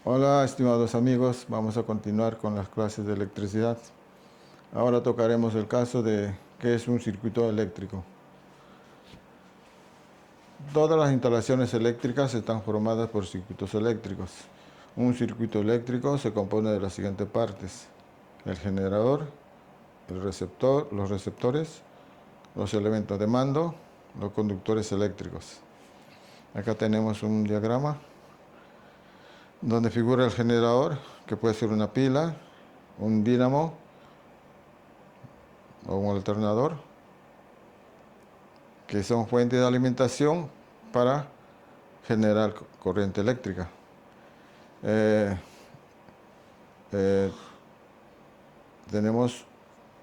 Hola, estimados amigos, vamos a continuar con las clases de electricidad. Ahora tocaremos el caso de qué es un circuito eléctrico. Todas las instalaciones eléctricas están formadas por circuitos eléctricos. Un circuito eléctrico se compone de las siguientes partes: el generador, el receptor, los receptores, los elementos de mando, los conductores eléctricos. Acá tenemos un diagrama donde figura el generador, que puede ser una pila, un dínamo o un alternador, que son fuentes de alimentación para generar corriente eléctrica. Eh, eh, Tenemos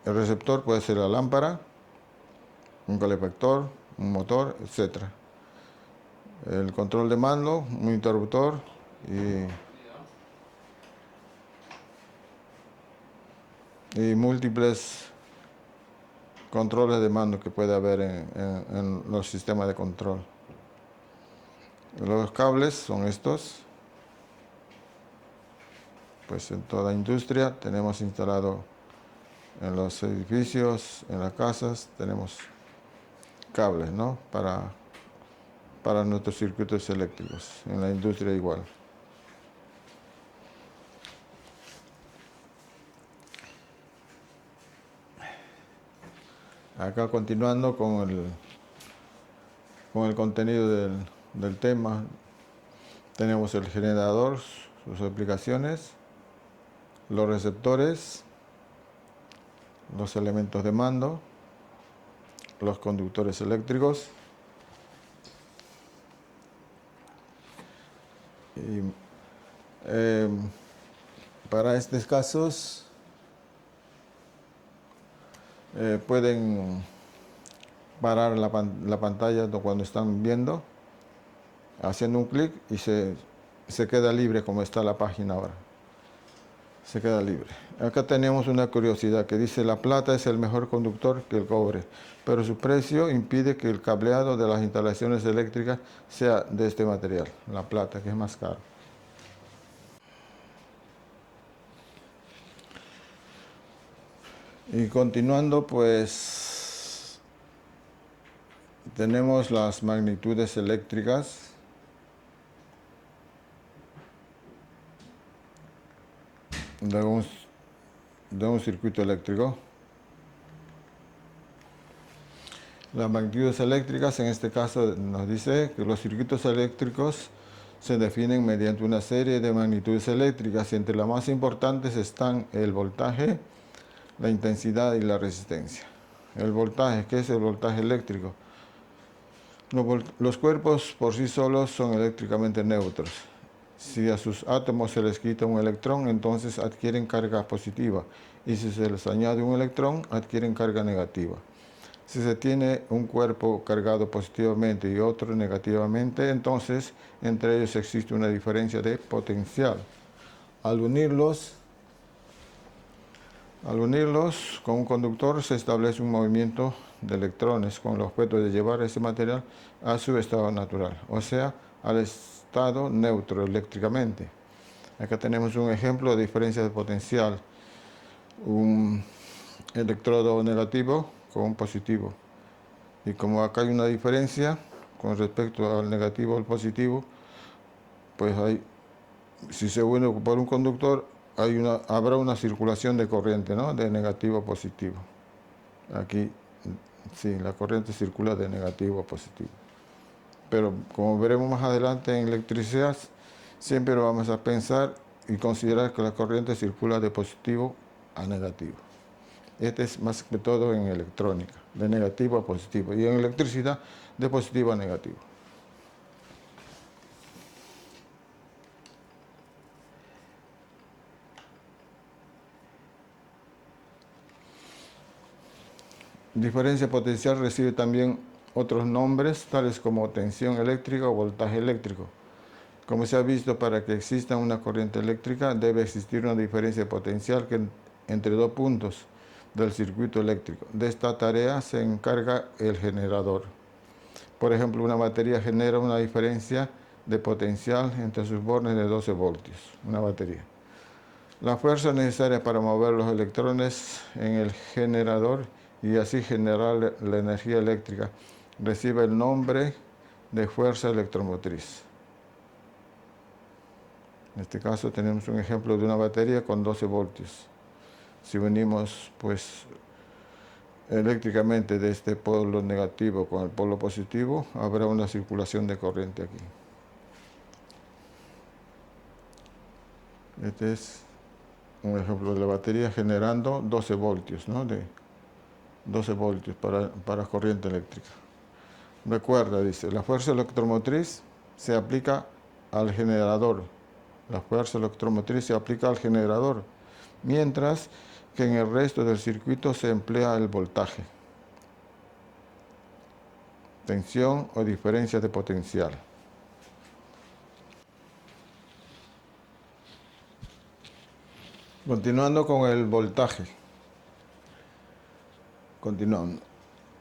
el receptor, puede ser la lámpara, un calefactor, un motor, etc. El control de mando, un interruptor y múltiples controles de mando que puede haber en los sistemas de control. Los cables son estos. Pues en toda industria tenemos instalado, en los edificios, en las casas, tenemos cables, ¿no? Para nuestros circuitos eléctricos. En la industria igual. Acá continuando con el contenido del tema, tenemos el generador, sus aplicaciones, los receptores, los elementos de mando, los conductores eléctricos y para estos casos pueden parar la pantalla cuando están viendo, haciendo un clic, y se queda libre como está la página ahora. Se queda libre. Acá tenemos una curiosidad que dice: la plata es el mejor conductor que el cobre, pero su precio impide que el cableado de las instalaciones eléctricas sea de este material, la plata, que es más caro. Y continuando, pues tenemos las magnitudes eléctricas. De un circuito eléctrico. Las magnitudes eléctricas, en este caso, nos dice que los circuitos eléctricos se definen mediante una serie de magnitudes eléctricas, y entre las más importantes están el voltaje, la intensidad y la resistencia. El voltaje, ¿qué es el voltaje eléctrico? Los cuerpos por sí solos son eléctricamente neutros. Si a sus átomos se les quita un electrón, entonces adquieren carga positiva, y si se les añade un electrón, adquieren carga negativa. Si se tiene un cuerpo cargado positivamente y otro negativamente, entonces entre ellos existe una diferencia de potencial. Al unirlos con un conductor, se establece un movimiento de electrones con el objeto de llevar ese material a su estado natural, o sea, al estado neutro eléctricamente. Acá tenemos un ejemplo de diferencia de potencial: un electrodo negativo con un positivo. Y como acá hay una diferencia con respecto al negativo o al positivo, pues si se une por un conductor, habrá una circulación de corriente, ¿no? De negativo a positivo. Aquí sí, la corriente circula de negativo a positivo. Pero como veremos más adelante en electricidad, siempre vamos a pensar y considerar que la corriente circula de positivo a negativo. Este es más que todo en electrónica, de negativo a positivo, y en electricidad, de positivo a negativo. Diferencia potencial recibe también otros nombres, tales como tensión eléctrica o voltaje eléctrico. Como se ha visto, para que exista una corriente eléctrica debe existir una diferencia potencial entre dos puntos del circuito eléctrico. De esta tarea se encarga el generador. Por ejemplo, una batería genera una diferencia de potencial entre sus bornes de 12 voltios, una batería. La fuerza necesaria para mover los electrones en el generador y así generar la energía eléctrica recibe el nombre de fuerza electromotriz. En este caso tenemos un ejemplo de una batería con 12 voltios. Si unimos pues eléctricamente de este polo negativo con el polo positivo, habrá una circulación de corriente aquí. Este es un ejemplo de la batería generando 12 voltios, ¿no? De 12 voltios para corriente eléctrica. Recuerda, dice, la fuerza electromotriz se aplica al generador. La fuerza electromotriz se aplica al generador, mientras que en el resto del circuito se emplea el voltaje, tensión o diferencia de potencial. Continuando con el voltaje. Continuando.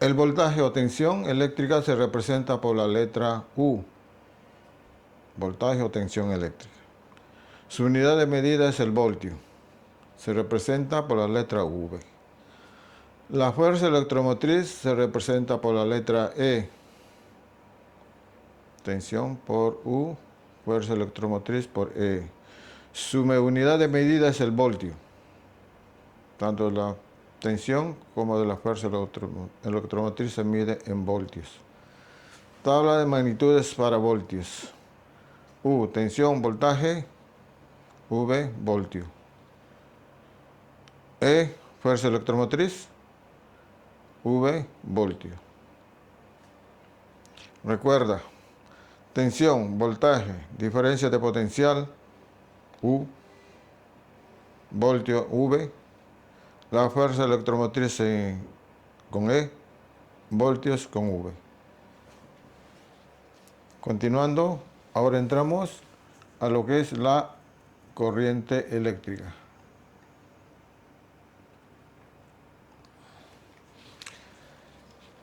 El voltaje o tensión eléctrica se representa por la letra U. Voltaje o tensión eléctrica. Su unidad de medida es el voltio. Se representa por la letra V. La fuerza electromotriz se representa por la letra E. Tensión por U, fuerza electromotriz por E. Su unidad de medida es el voltio. Tanto la tensión como de la fuerza electromotriz se mide en voltios. Tabla de magnitudes para voltios. U, tensión, voltaje. V, voltio. E, fuerza electromotriz. V, voltio. Recuerda, tensión, voltaje, diferencia de potencial, U, voltio, V, la fuerza electromotriz con E, voltios con V. Continuando, ahora entramos a lo que es la corriente eléctrica.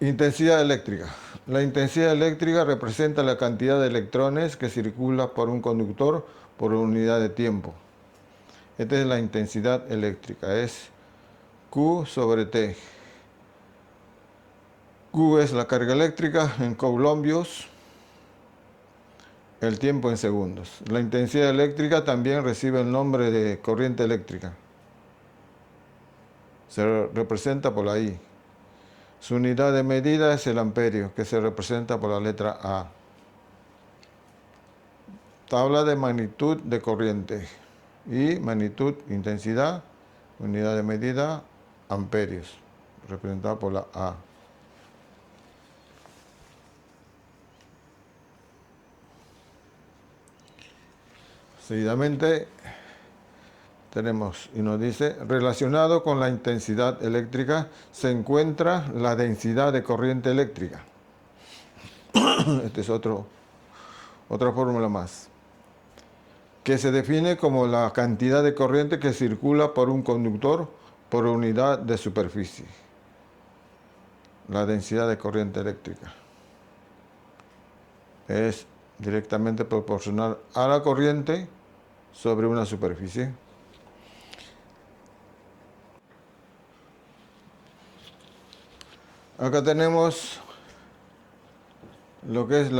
Intensidad eléctrica. La intensidad eléctrica representa la cantidad de electrones que circula por un conductor por unidad de tiempo. Esta es la intensidad eléctrica, es Q sobre T. Q es la carga eléctrica en coulombios, el tiempo en segundos. La intensidad eléctrica también recibe el nombre de corriente eléctrica. Se representa por la I. Su unidad de medida es el amperio, que se representa por la letra A. Tabla de magnitud de corriente. I, magnitud, intensidad, unidad de medida, amperios, representada por la A. Seguidamente tenemos, y nos dice, relacionado con la intensidad eléctrica se encuentra la densidad de corriente eléctrica. Esta es otra fórmula más, que se define como la cantidad de corriente que circula por un conductor por unidad de superficie. La densidad de corriente eléctrica es directamente proporcional a la corriente sobre una superficie. Acá tenemos lo que es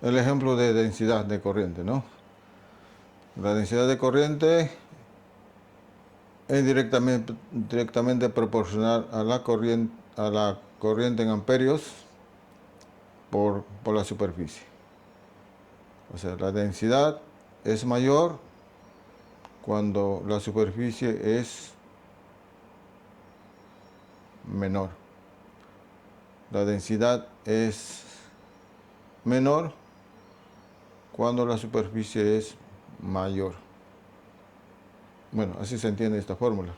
el ejemplo de densidad de corriente, ¿no? La densidad de corriente es directamente proporcional a la corriente en amperios por la superficie. O sea, la densidad es mayor cuando la superficie es menor. La densidad es menor cuando la superficie es mayor. Bueno, así se entiende esta fórmula,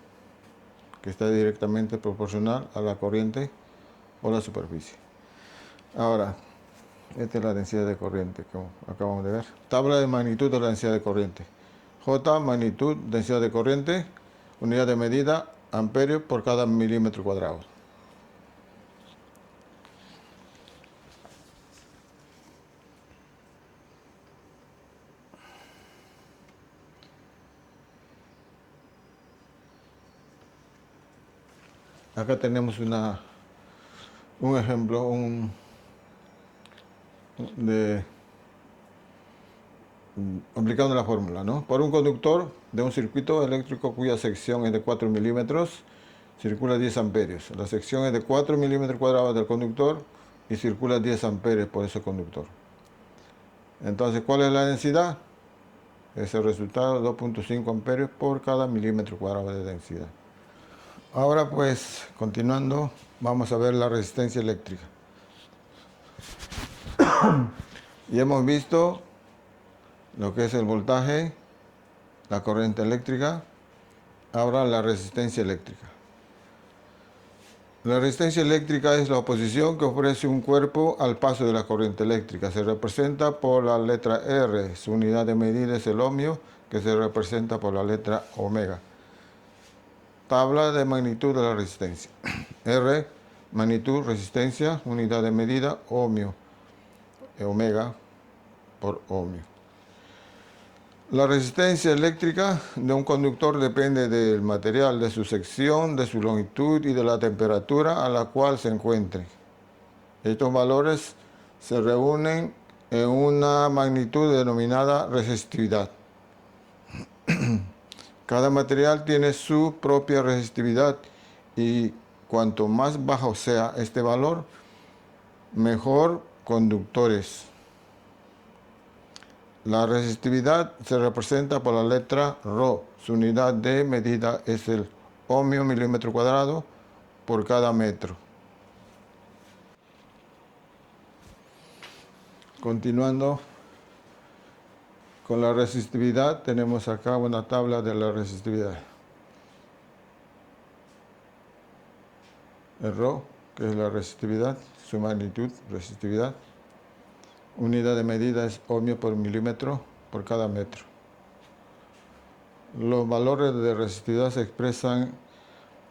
que está directamente proporcional a la corriente o la superficie. Ahora, esta es la densidad de corriente, como acabamos de ver. Tabla de magnitud de la densidad de corriente. J, magnitud, densidad de corriente, unidad de medida, amperio por cada milímetro cuadrado. Acá tenemos un ejemplo aplicando la fórmula, ¿no? Por un conductor de un circuito eléctrico cuya sección es de 4 milímetros, circula 10 amperios. La sección es de 4 milímetros cuadrados del conductor y circula 10 amperios por ese conductor. Entonces, ¿cuál es la densidad? Es el resultado, 2.5 amperios por cada milímetro cuadrado de densidad. Ahora pues, continuando, vamos a ver la resistencia eléctrica. Y hemos visto lo que es el voltaje, la corriente eléctrica. Ahora la resistencia eléctrica. La resistencia eléctrica es la oposición que ofrece un cuerpo al paso de la corriente eléctrica. Se representa por la letra R. Su unidad de medida es el ohmio, que se representa por la letra omega. Tabla de magnitud de la resistencia. R, magnitud, resistencia, unidad de medida, ohmio. Omega por ohmio. La resistencia eléctrica de un conductor depende del material, de su sección, de su longitud y de la temperatura a la cual se encuentre. Estos valores se reúnen en una magnitud denominada resistividad. Cada material tiene su propia resistividad y cuanto más bajo sea este valor, mejor conductores. La resistividad se representa por la letra Rho. Su unidad de medida es el ohmio milímetro cuadrado por cada metro. Continuando con la resistividad, tenemos acá una tabla de la resistividad. El Rho, que es la resistividad, su magnitud, resistividad. Unidad de medida es ohmio por milímetro por cada metro. Los valores de resistividad se expresan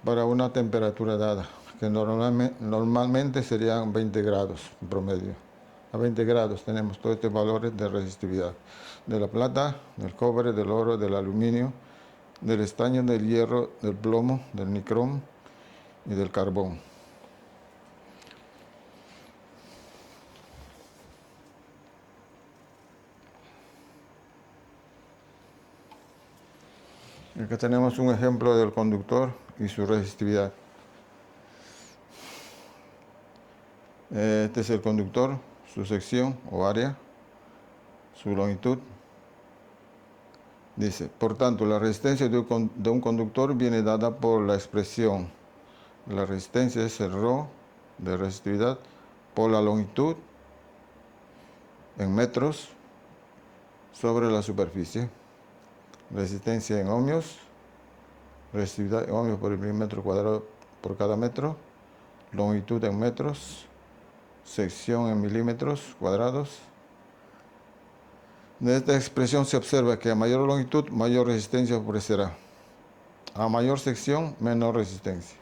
para una temperatura dada, que normalmente serían 20 grados en promedio. A 20 grados tenemos todos estos valores de resistividad. De la plata, del cobre, del oro, del aluminio, del estaño, del hierro, del plomo, del nicrón y del carbón. Acá tenemos un ejemplo del conductor y su resistividad. Este es el conductor, su sección o área, su longitud. Dice, por tanto, la resistencia de un conductor viene dada por la expresión. La resistencia es el Rho de resistividad por la longitud en metros sobre la superficie. Resistencia en ohmios, resistividad en ohmios por el milímetro cuadrado por cada metro, longitud en metros, sección en milímetros cuadrados. De esta expresión se observa que a mayor longitud, mayor resistencia ofrecerá. A mayor sección, menor resistencia.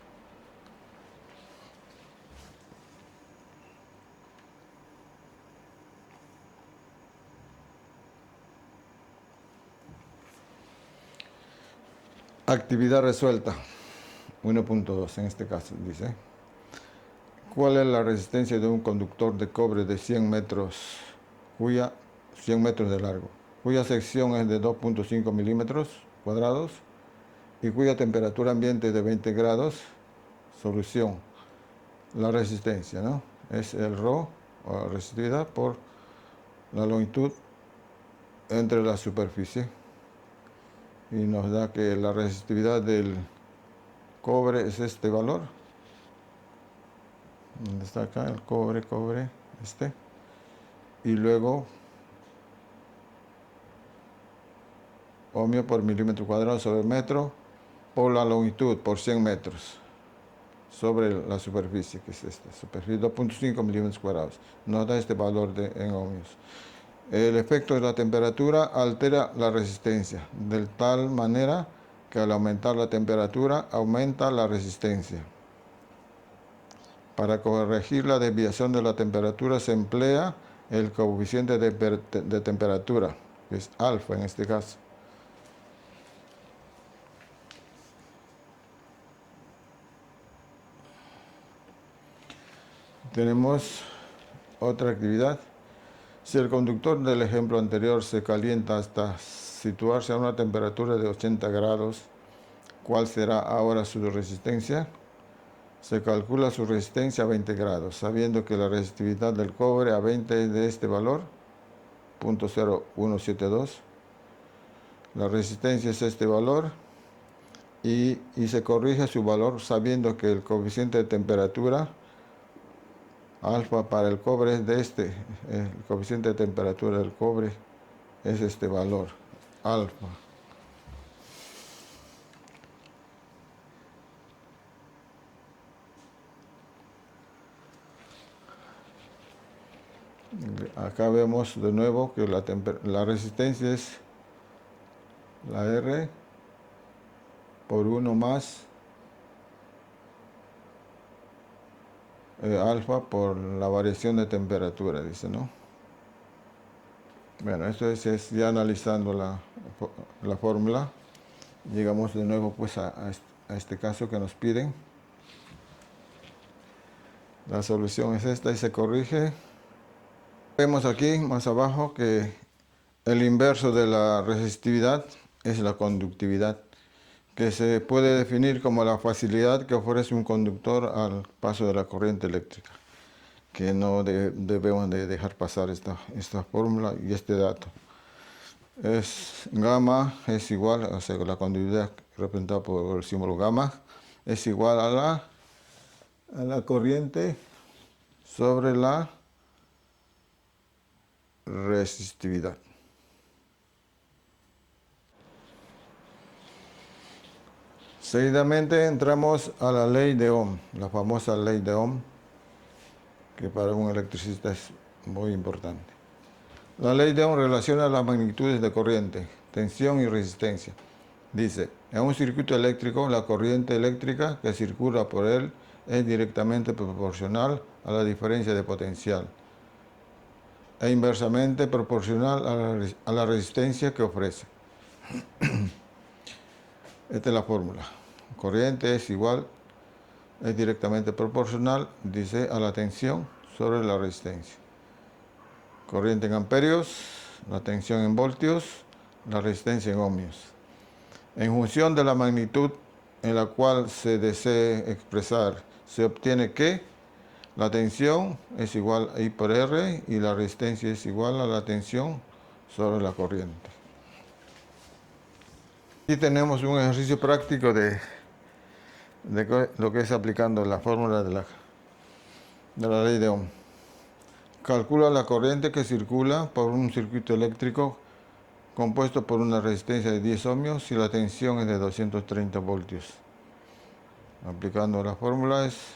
Actividad resuelta. 1.2 en este caso, dice. ¿Cuál es la resistencia de un conductor de cobre de 100 metros, 100 metros de largo, cuya sección es de 2.5 milímetros cuadrados y cuya temperatura ambiente es de 20 grados? Solución. La resistencia, ¿no? Es el Rho, o resistividad, por la longitud entre la superficie. Y nos da que la resistividad del cobre es este valor. ¿Dónde está acá? El cobre, este. Y luego ohmio por milímetro cuadrado sobre metro por la longitud, por 100 metros sobre la superficie, que es esta superficie, 2.5 milímetros cuadrados. Nos da este valor en ohmios. El efecto de la temperatura altera la resistencia, de tal manera que al aumentar la temperatura, aumenta la resistencia. Para corregir la desviación de la temperatura se emplea el coeficiente de temperatura, que es alfa en este caso. Tenemos otra actividad. Si el conductor del ejemplo anterior se calienta hasta situarse a una temperatura de 80 grados, ¿cuál será ahora su resistencia? Se calcula su resistencia a 20 grados, sabiendo que la resistividad del cobre a 20 es de este valor, 0.0172. La resistencia es este valor y se corrige su valor sabiendo que el coeficiente de temperatura alfa para el cobre es de el coeficiente de temperatura del cobre es este valor, alfa. Acá vemos de nuevo que la resistencia es la R por 1 más alfa por la variación de temperatura, dice, ¿no? Bueno, esto es ya analizando la fórmula. Llegamos de nuevo pues a este caso que nos piden. La solución es esta y se corrige. Vemos aquí más abajo que el inverso de la resistividad es la conductividad, que se puede definir como la facilidad que ofrece un conductor al paso de la corriente eléctrica, que no debemos de dejar pasar esta fórmula y este dato. Gamma es igual, o sea, la conductividad representada por el símbolo gamma es igual a la corriente sobre la resistividad. Seguidamente entramos a la ley de Ohm, la famosa ley de Ohm, que para un electricista es muy importante. La ley de Ohm relaciona las magnitudes de corriente, tensión y resistencia. Dice, en un circuito eléctrico, la corriente eléctrica que circula por él es directamente proporcional a la diferencia de potencial e inversamente proporcional a la resistencia que ofrece. Esta es la fórmula. Corriente es directamente proporcional, dice, a la tensión sobre la resistencia. Corriente en amperios, la tensión en voltios, la resistencia en ohmios. En función de la magnitud en la cual se desee expresar, se obtiene que la tensión es igual a I por R y la resistencia es igual a la tensión sobre la corriente. Aquí tenemos un ejercicio práctico de lo que es aplicando la fórmula de la ley de Ohm. Calcula la corriente que circula por un circuito eléctrico compuesto por una resistencia de 10 ohmios y la tensión es de 230 voltios. Aplicando la fórmula es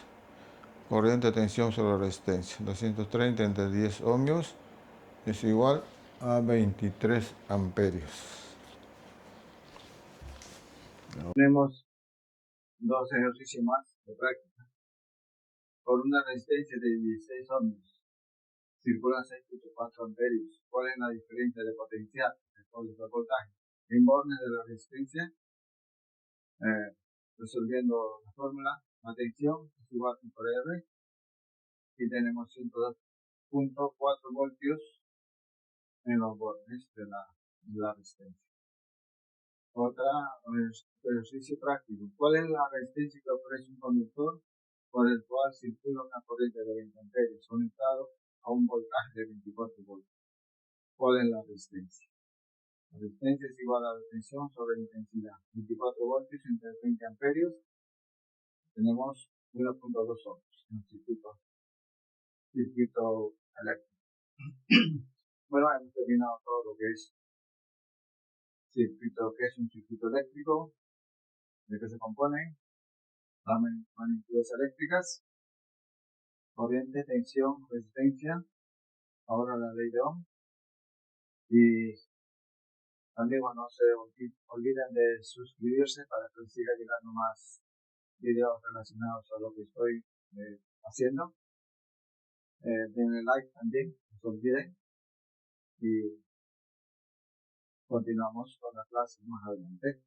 corriente tensión sobre resistencia. 230 entre 10 ohmios es igual a 23 amperios. Tenemos dos ejercicios más de práctica. Por una resistencia de 16 ohmios, circulan 6.4 amperios. ¿Cuál es la diferencia de potencial después del voltaje? En bornes de la resistencia, resolviendo la fórmula, la tensión es igual a I por R y tenemos 102.4 voltios en los bornes de la resistencia. Ejercicio práctico. ¿Cuál es la resistencia que ofrece un conductor por el cual circula una corriente de 20 amperios conectado a un voltaje de 24 voltios? ¿Cuál es la resistencia? La resistencia es igual a la tensión sobre intensidad. 24 voltios entre 20 amperios. Tenemos 1.2 ohms en un circuito eléctrico. Bueno, hemos terminado todo lo que es un circuito eléctrico, de qué se compone, las magnitudes eléctricas, corriente, tensión, resistencia, ahora la ley de Ohm. Y amigos, no se olviden de suscribirse para que les siga llegando más videos relacionados a lo que estoy haciendo. Denle like también, no se olviden. Y continuamos con la clase más adelante.